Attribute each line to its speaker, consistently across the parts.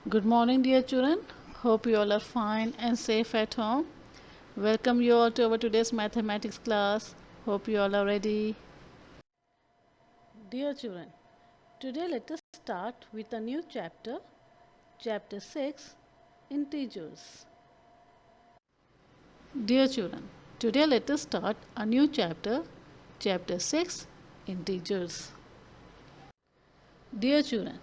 Speaker 1: Good morning, dear children. Hope you all are fine and safe at home. Welcome you all to our today's mathematics class. Hope you all are ready. Dear children, today let us start with a new chapter, chapter 6, Integers. Dear children, today let us start a new chapter, chapter 6, Integers. Dear children,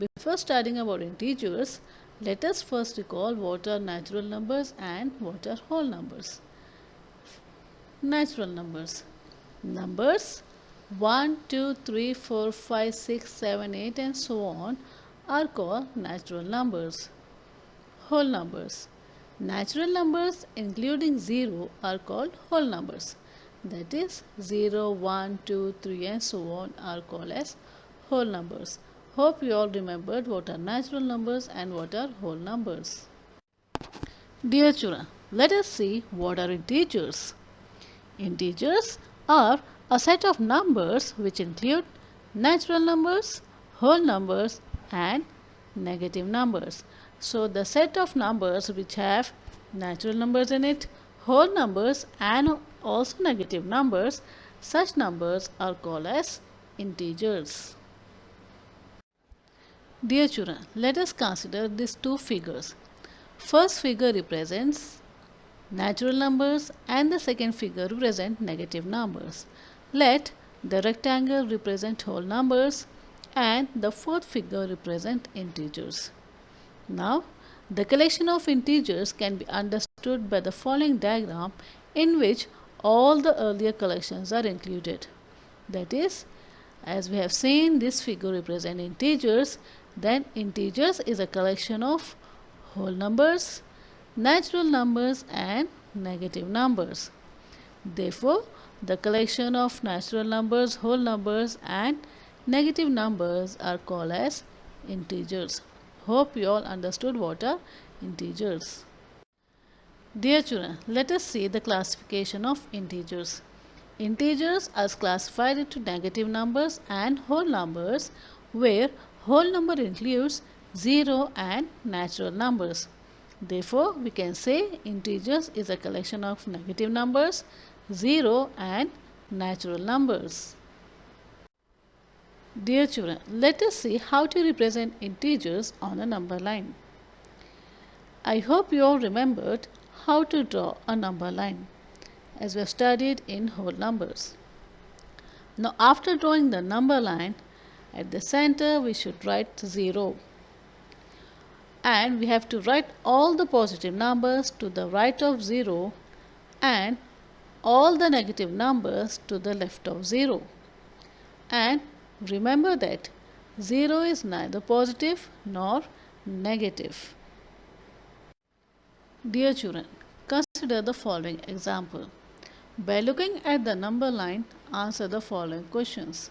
Speaker 1: before studying about integers, let us first recall what are natural numbers and what are whole numbers. Natural numbers. Numbers 1, 2, 3, 4, 5, 6, 7, 8 and so on are called natural numbers. Whole numbers. Natural numbers including 0 are called whole numbers. That is 0, 1, 2, 3 and so on are called as whole numbers. Hope you all remembered what are natural numbers and what are whole numbers. Dear children, let us see what are integers. Integers are a set of numbers which include natural numbers, whole numbers and negative numbers. So the set of numbers which have natural numbers in it, whole numbers and also negative numbers, such numbers are called as integers. Dear children, let us consider these two figures. First figure represents natural numbers and the second figure represent negative numbers. Let the rectangle represent whole numbers and the fourth figure represent integers. Now, the collection of integers can be understood by the following diagram in which all the earlier collections are included. That is, as we have seen, this figure represents integers. Then integers is a collection of whole numbers, natural numbers and negative numbers. Therefore, the collection of natural numbers, whole numbers and negative numbers are called as integers. Hope you all understood what are integers. Dear children, let us see the classification of integers. Integers are classified into negative numbers and whole numbers, where whole number includes 0 and natural numbers. Therefore, we can say integers is a collection of negative numbers, 0 and natural numbers. Dear children, let us see how to represent integers on a number line. I hope you all remembered how to draw a number line as we have studied in whole numbers. Now, after drawing the number line, at the center we should write 0. And we have to write all the positive numbers to the right of 0 and all the negative numbers to the left of 0. And remember that 0 is neither positive nor negative. Dear children, consider the following example. By looking at the number line, answer the following questions.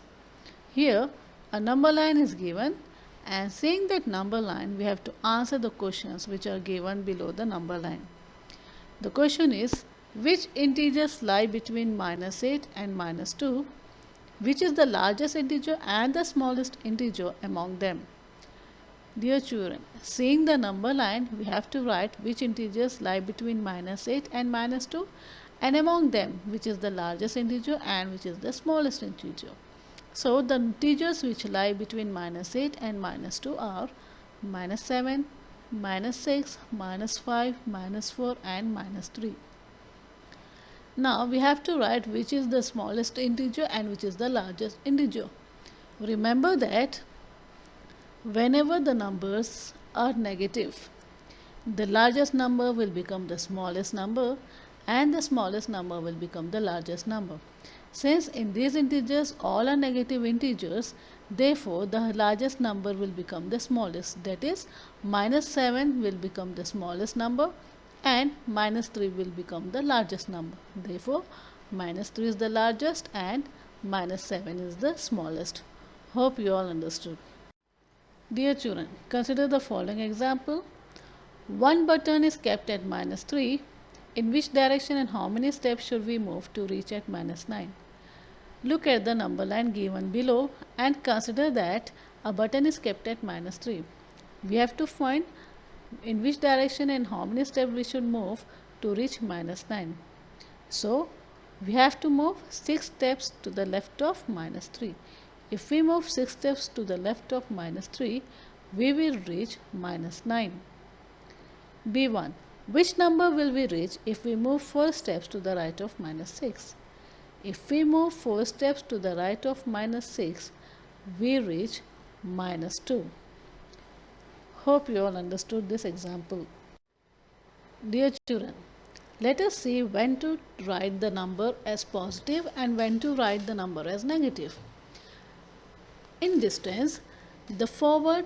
Speaker 1: Here, a number line is given, and seeing that number line, we have to answer the questions which are given below the number line. The question is, which integers lie between -8 and -2? Which is the largest integer and the smallest integer among them? Dear children, seeing the number line, we have to write which integers lie between -8 and -2, and among them, which is the largest integer and which is the smallest integer. So, the integers which lie between -8 and -2 are -7, -6, -5, -4 and -3. Now, we have to write which is the smallest integer and which is the largest integer. Remember that whenever the numbers are negative, the largest number will become the smallest number and the smallest number will become the largest number. Since in these integers all are negative integers, therefore the largest number will become the smallest. That is, -7 will become the smallest number and -3 will become the largest number. Therefore, -3 is the largest and -7 is the smallest. Hope you all understood. Dear children, consider the following example. One button is kept at -3. In which direction and how many steps should we move to reach at -9? Look at the number line given below and consider that a button is kept at -3. We have to find in which direction and how many steps we should move to reach minus 9. So we have to move 6 steps to the left of minus 3. If we move 6 steps to the left of minus 3, we will reach minus 9. B1. Which number will we reach if we move 4 steps to the right of minus 6? If we move 4 steps to the right of minus 6, we reach minus 2. Hope you all understood this example. Dear children, let us see when to write the number as positive and when to write the number as negative. In distance, the forward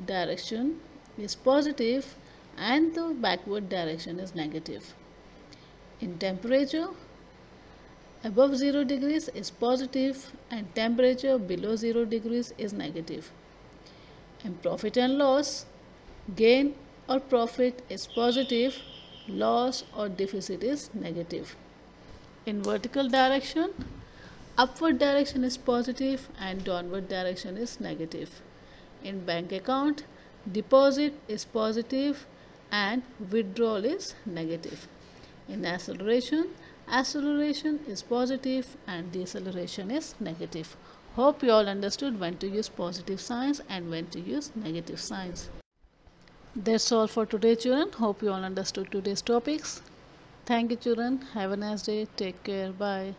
Speaker 1: direction is positive and the backward direction is negative. In temperature, above 0 degrees is positive and temperature below 0 degrees is negative. In profit and loss, gain or profit is positive, loss or deficit is negative. In vertical direction, upward direction is positive and downward direction is negative. In bank account, deposit is positive and withdrawal is negative. In acceleration is positive and deceleration is negative. Hope you all understood when to use positive signs and when to use negative signs. That's all for today, children. Hope you all understood today's topics. Thank you, children. Have a nice day. Take care. Bye.